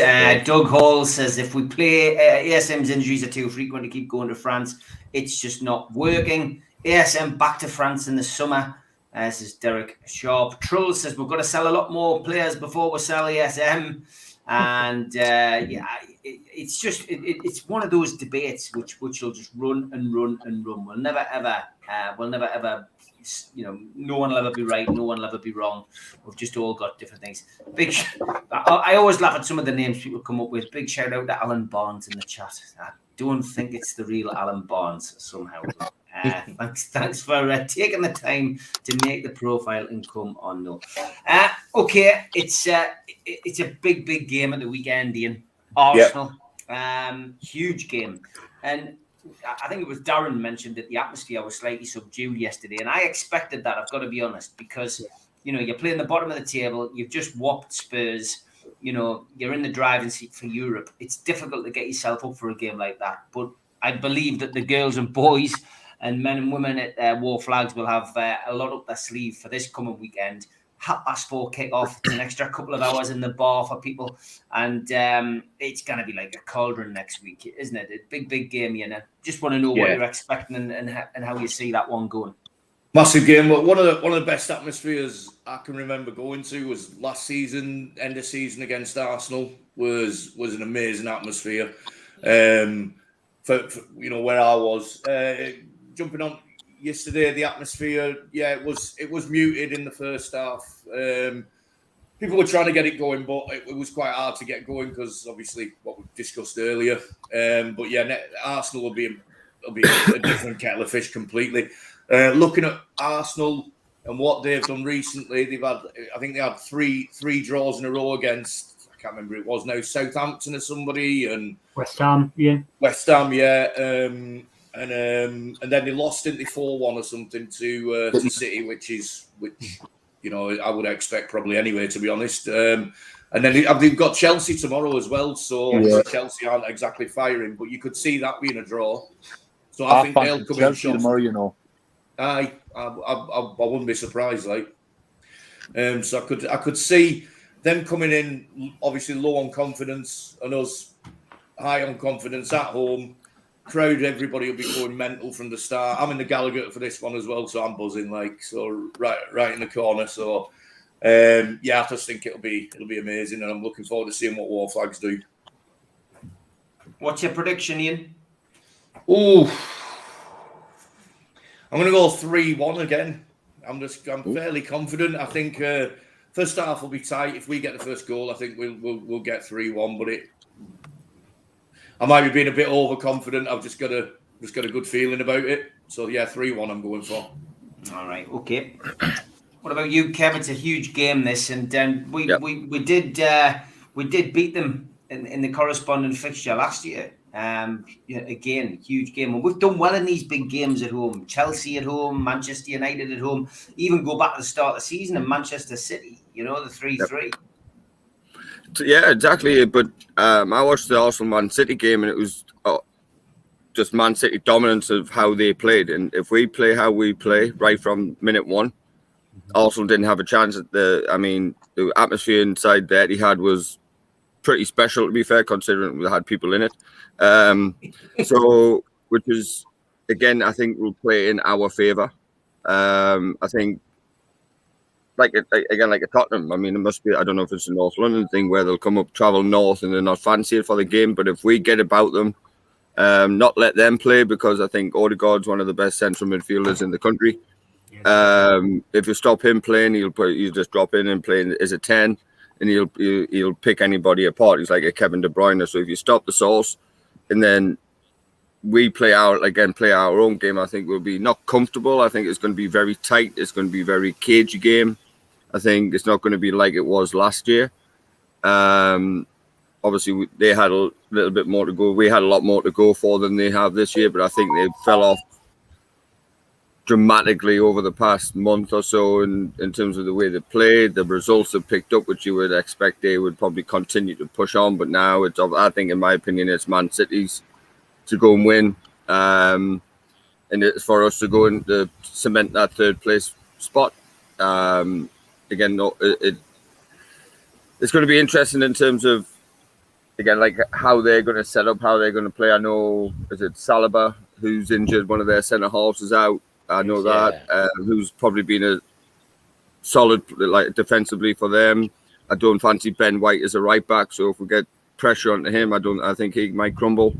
Doug Hall says if we play, ASM's injuries are too frequent to keep going to France. It's just not working. ASM back to France in the summer. This is Derek Sharp. Trull says we've got to sell a lot more players before we sell ASM. And it's just it's one of those debates which will just run and run and run. We'll never ever no one will ever be right, no one will ever be wrong. We've just all got different things. I always laugh at some of the names people come up with. Big shout out to Alan Barnes in the chat. I don't think it's the real Alan Barnes somehow. Thanks for taking the time to make the profile and come on. No, okay, it's a big game at the weekend, Ian. Arsenal, huge game, and I think it was Darren mentioned that the atmosphere was slightly subdued yesterday, and I expected that. I've got to be honest, because you're playing the bottom of the table, you've just whopped Spurs. You're in the driving seat for Europe. It's difficult to get yourself up for a game like that, but I believe that the girls and boys and men and women at War Flags will have a lot up their sleeve for this coming weekend. 4:30 kick-off. It's an extra couple of hours in the bar for people. And it's going to be like a cauldron next week, isn't it? A big game, Just want to know what you're expecting and how you see that one going. Massive game. But one of the best atmospheres I can remember going to was last season, end of season against Arsenal. Was an amazing atmosphere. For where I was. Jumping on yesterday, the atmosphere, it was muted in the first half. People were trying to get it going, but it was quite hard to get going because obviously what we discussed earlier. Arsenal will be a different kettle of fish completely. Looking at Arsenal and what they've done recently, I think they had three draws in a row against, I can't remember who it was now, Southampton or somebody, and West Ham, and then they lost, didn't they, 4-1 or something to City, which I would expect probably anyway, to be honest. And then they've got Chelsea tomorrow as well, so Chelsea aren't exactly firing, but you could see that being a draw. So I think they'll come Chelsea in tomorrow, I wouldn't be surprised, so I could see them coming in obviously low on confidence and us high on confidence at home. Crowd, everybody will be going mental from the start. I'm in the Gallagher for this one as well, so I'm buzzing right in the corner. So I just think it'll be amazing, and I'm looking forward to seeing what War Flags do. What's your prediction, Ian? I'm going to go 3-1 again. I'm fairly confident. I think first half will be tight. If we get the first goal, I think we'll get 3-1. But I might be being a bit overconfident. I've just got a good feeling about it. So 3-1 I'm going for. All right, okay. What about you, Kev? It's a huge game, this, and we did beat them in the corresponding fixture last year. Again, huge game. And we've done well in these big games at home. Chelsea at home, Manchester United at home. Even go back to the start of the season in Manchester City. The 3-3. Yeah, exactly. But I watched the Arsenal Man City game, and it was just Man City dominance of how they played. And if we play how we play right from minute one, Arsenal didn't have a chance at the atmosphere inside the Etihad was pretty special, to be fair, considering we had people in it. So, which is, again, I think will play in our favour. I think, like a Tottenham, I mean, it must be, I don't know if it's a North London thing where they'll come up, travel north, and they're not fancied for the game. But if we get about them, not let them play, because I think Odegaard's one of the best central midfielders in the country. If you stop him playing, he'll just drop in and play as a 10, and he'll pick anybody apart. He's like a Kevin De Bruyne. So if you stop the sauce, and then we play our own game, I think we'll be not comfortable. I think it's going to be very tight. It's going to be very cagey game. I think it's not going to be like it was last year. Obviously, they had a little bit more to go. We had a lot more to go for than they have this year, but I think they fell off dramatically over the past month or so in terms of the way they played. The results have picked up, which you would expect they would probably continue to push on. But now I think, in my opinion, it's Man City's to go and win. And it's for us to go and to cement that third place spot. Again, it's going to be interesting in terms of, again, like how they're going to set up, how they're going to play. I know, is it Saliba, who's injured? One of their centre halves is out. I know that. Who's probably been a solid, like, defensively for them. I don't fancy Ben White as a right back, so if we get pressure onto him, I think he might crumble,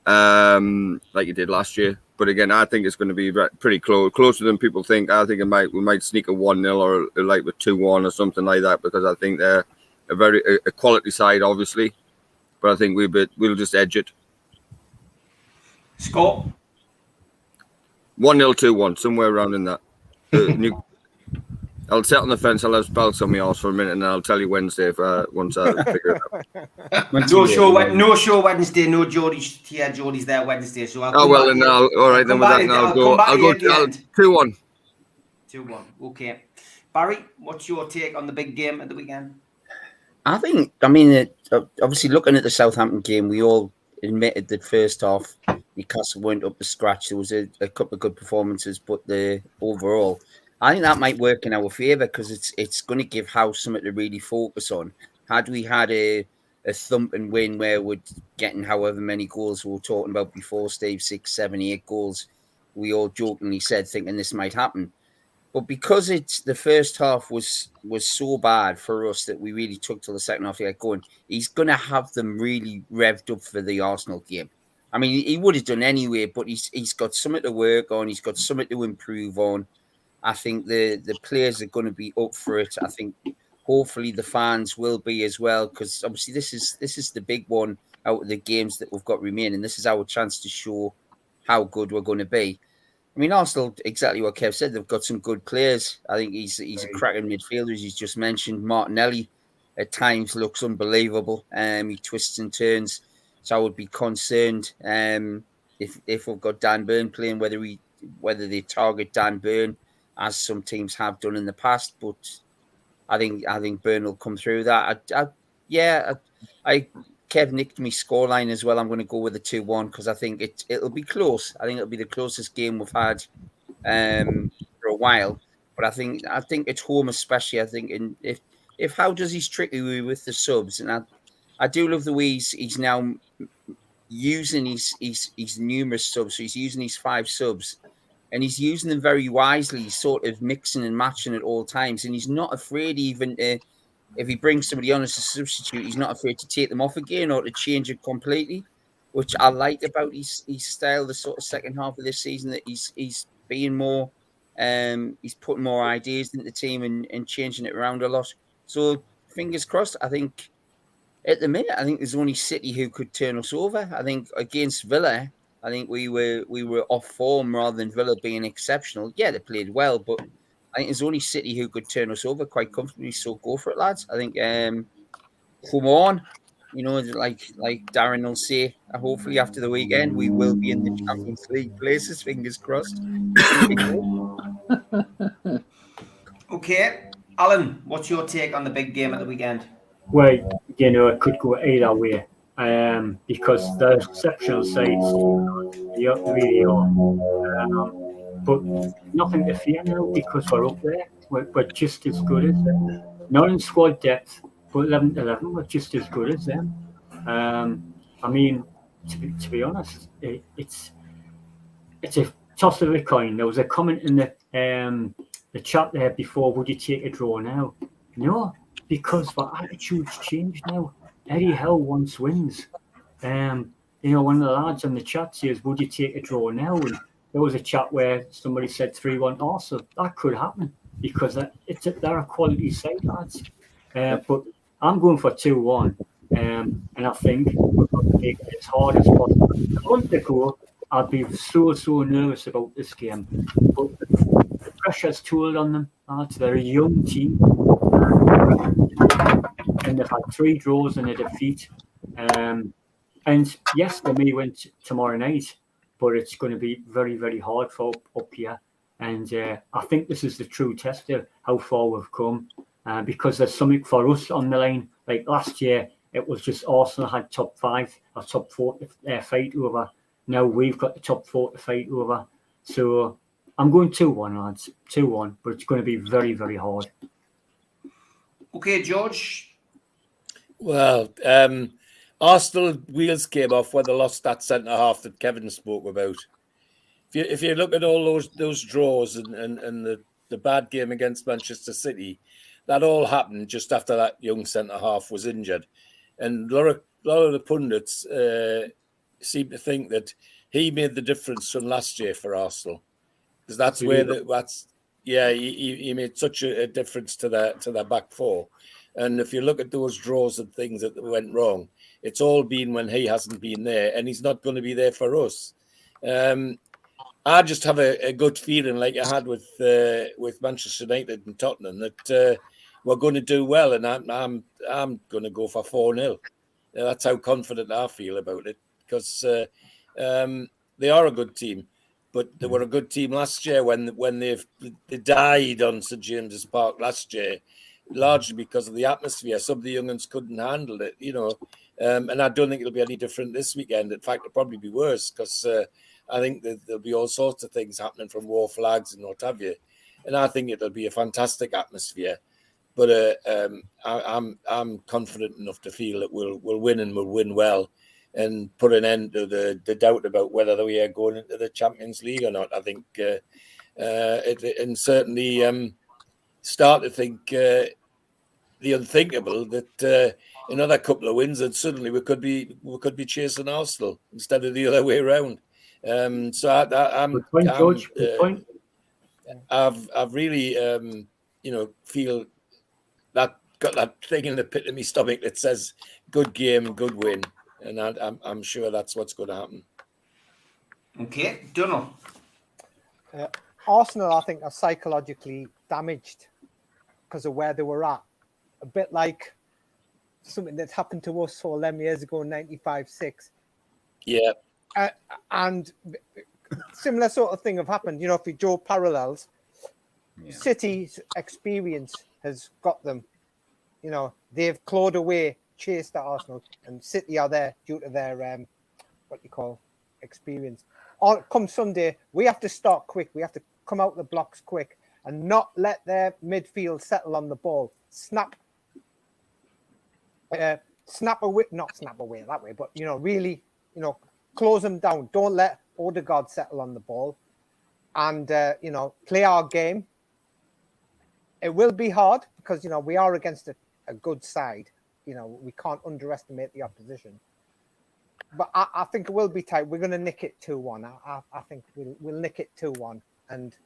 like he did last year. But again, I think it's going to be pretty closer than people think. I think we might sneak a 1-0 or like with 2-1 or something like that, because I think they're a quality side, obviously. But I think we'll just edge it. Scott? 1-0, 2-1, somewhere around in that. I'll sit on the fence. I'll have spells on my arse for a minute, and then I'll tell you Wednesday once I figure it out. No show Wednesday. No Geordie's here. Geordie's there Wednesday. So all right. Then with that, I'll go 2-1. 2-1. Okay. Barry, what's your take on the big game at the weekend? Obviously, looking at the Southampton game, we all admitted that first half Newcastle weren't up to scratch. There was a couple of good performances, but overall, I think that might work in our favour, because it's going to give House something to really focus on. Had we had a thumping win where we're getting however many goals we were talking about before, Steve, 6, 7, 8 goals, we all jokingly said thinking this might happen. But because the first half was so bad for us that we really took till the second half to get going, he's going to have them really revved up for the Arsenal game. I mean, he would have done anyway, but he's got something to work on. He's got something to improve on. I think the players are going to be up for it. I think hopefully the fans will be as well, because obviously this is the big one out of the games that we've got remaining. This is our chance to show how good we're going to be. I mean, Arsenal, exactly what Kev said, they've got some good players. I think he's a cracking midfielder, as he's just mentioned. Martinelli at times looks unbelievable. He twists and turns. So I would be concerned if we've got Dan Burn playing, whether they target Dan Burn, as some teams have done in the past. But I think Burn will come through that. Kev nicked me scoreline as well. I'm going to go with a 2-1, because I think it'll be close. I think it'll be the closest game we've had for a while. But I think at home especially, I think if Howe does his trickery with the subs, and I do love the way he's now using his numerous subs. So he's using his 5 subs, and he's using them very wisely. He's sort of mixing and matching at all times, and he's not afraid even if he brings somebody on as a substitute, he's not afraid to take them off again or to change it completely, which I like about his style. The sort of second half of this season, that he's being more, he's putting more ideas into the team and changing it around a lot. So fingers crossed. I think at the minute, I think there's only City who could turn us over. I think against Villa, I think we were off form rather than Villa being exceptional. Yeah, they played well, but I think there's only City who could turn us over quite comfortably. So go for it, lads. I think come on. You know, like Darren will say, hopefully after the weekend we will be in the Champions League places. Fingers crossed. It's going to be good. Okay, Alan, what's your take on the big game at the weekend? Well, you know, it could go either way. Because the exceptional sides, they really are. But nothing to fear now because we're up there. We're just as good as them. Not in squad depth, but 11 to 11, we're just as good as them. I mean, to be honest, it's a toss of a coin. There was a comment in the chat there before. Would you take a draw now? No, because our attitude's changed now. Eddie Howe once wins. You know, one of the lads in the chat says, "Would you take a draw now?" And there was a chat where somebody said 3-1 Arsenal. That could happen because they're a quality side, lads. But I'm going for 2-1, and I think we're going to make it as hard as possible. A month ago, I'd be so nervous about this game, but the pressure's tooled on them, lads. They're a young team, and they've had 3 draws and a defeat. And yes, they may win tomorrow night, but it's going to be very, very hard for up here. And I think this is the true test of how far we've come, because there's something for us on the line. Like last year, it was just Arsenal had top 5 or top 4 to fight over. Now we've got the top 4 to fight over. So I'm going 2-1, lads. 2-1, but it's going to be very, very hard. Okay, George. Well, Arsenal wheels came off when they lost that centre half that Kevin spoke about. If you look at all those draws and the bad game against Manchester City, that all happened just after that young centre half was injured, and a lot of the pundits seem to think that he made the difference from last year for Arsenal, because that's where he made such a difference to their back four. And if you look at those draws and things that went wrong, it's all been when he hasn't been there, and he's not going to be there for us. I just have a good feeling, like I had with Manchester United and Tottenham, that we're going to do well, and I'm going to go for 4-0. That's how confident I feel about it, because they are a good team, but they were a good team last year when they died on St James's Park last year, largely because of the atmosphere. Some of the young ones couldn't handle it, you know, and I don't think it'll be any different this weekend. In fact, it'll probably be worse, because I think that there'll be all sorts of things happening, from war flags and what have you, and I think it'll be a fantastic atmosphere. But I'm confident enough to feel that we'll win, and we'll win well, and put an end to the doubt about whether we are going into the Champions League or not. I think and certainly start to think the unthinkable, that another couple of wins and suddenly we could be chasing Arsenal instead of the other way around. So I'm Good point, George. Good point. I've really feel that got that thing in the pit of my stomach that says good game, good win, and I'm sure that's what's going to happen. Okay, Donald. Arsenal, I think, are psychologically damaged because of where they were at. A bit like something that happened to us 11 years ago, 95-6. Yeah. And similar sort of thing have happened. You know, if you draw parallels, City's experience has got them. You know, they've clawed away, chased at Arsenal, and City are there due to their experience. Come Sunday, we have to start quick. We have to come out the blocks quick and not let their midfield settle on the ball. Snap away, not snap away that way, but really, close them down. Don't let Odegaard settle on the ball, and play our game. It will be hard because we are against a good side. We can't underestimate the opposition. But I think it will be tight. We're going to nick it 2-1. I think we'll nick it 2-1, and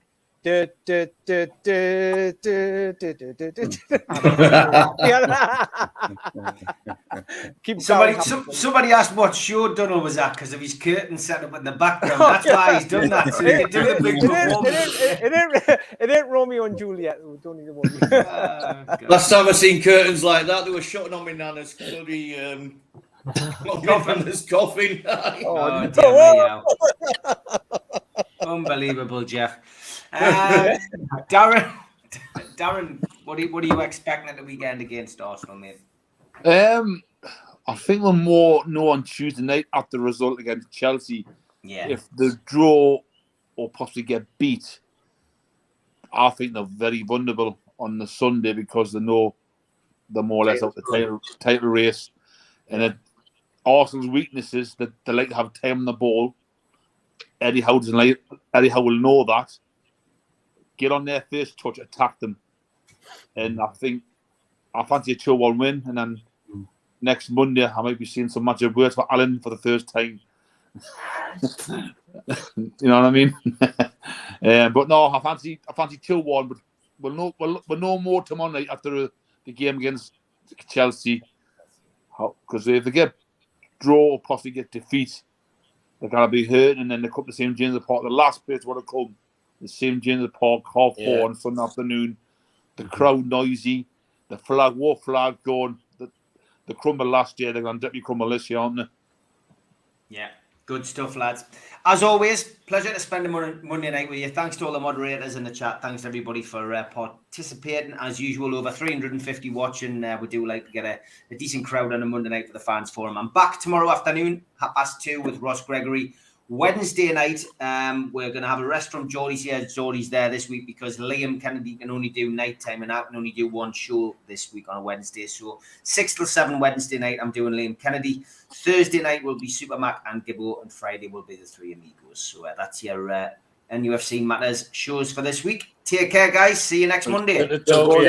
Keep Somebody asked what show Donald was at because of his curtain set up in the background. That's why he's done that. So he could do the big performance. It ain't Romeo and Juliet. Don't need to worry. Last time I seen curtains like that, they were shutting on my nana's bloody coffin. Oh, dear me, unbelievable, Jeff. Darren, what are you expecting at the weekend against Arsenal, mate? I think we'll more know on Tuesday night after the result against Chelsea. Yeah. If they draw or possibly get beat, I think they're very vulnerable on the Sunday because they know they're more or less out the title race. And then Arsenal's weaknesses that they like to have time on the ball. Eddie Howe will know that. Get on their first touch, attack them. And I fancy a 2-1 win. And then next Monday, I might be seeing some magic words for Alan for the first time. You know what I mean? But no, I fancy 2-1. But we'll know more tomorrow night after the game against Chelsea. Because if they get draw or possibly get defeat, they're going to be hurt. And then they come to St. James's Park. The last place where they come, the St. James's Park, 4:30 on Sunday afternoon. The crowd noisy. The war flag going. The crumble last year, they're going to definitely crumble this year, aren't they? Yeah, good stuff, lads. As always, pleasure to spend a Monday night with you. Thanks to all the moderators in the chat. Thanks everybody for participating. As usual, over 350 watching. We do like to get a decent crowd on a Monday night for the fans forum. I'm back tomorrow afternoon, 2:30 with Ross Gregory. Wednesday night, we're going to have a rest from Geordie's here. Geordie's there this week because Liam Kennedy can only do nighttime and I can only do one show this week on a Wednesday. So 6 till 7 Wednesday night, I'm doing Liam Kennedy. Thursday night will be Super Mac and Gibbo, and Friday will be the Three Amigos. So that's your NUFC Matters shows for this week. Take care, guys. See you next Monday. Good to talk.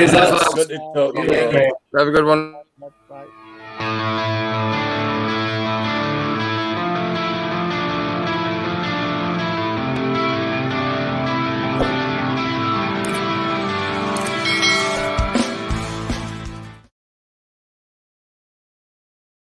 Have a good one.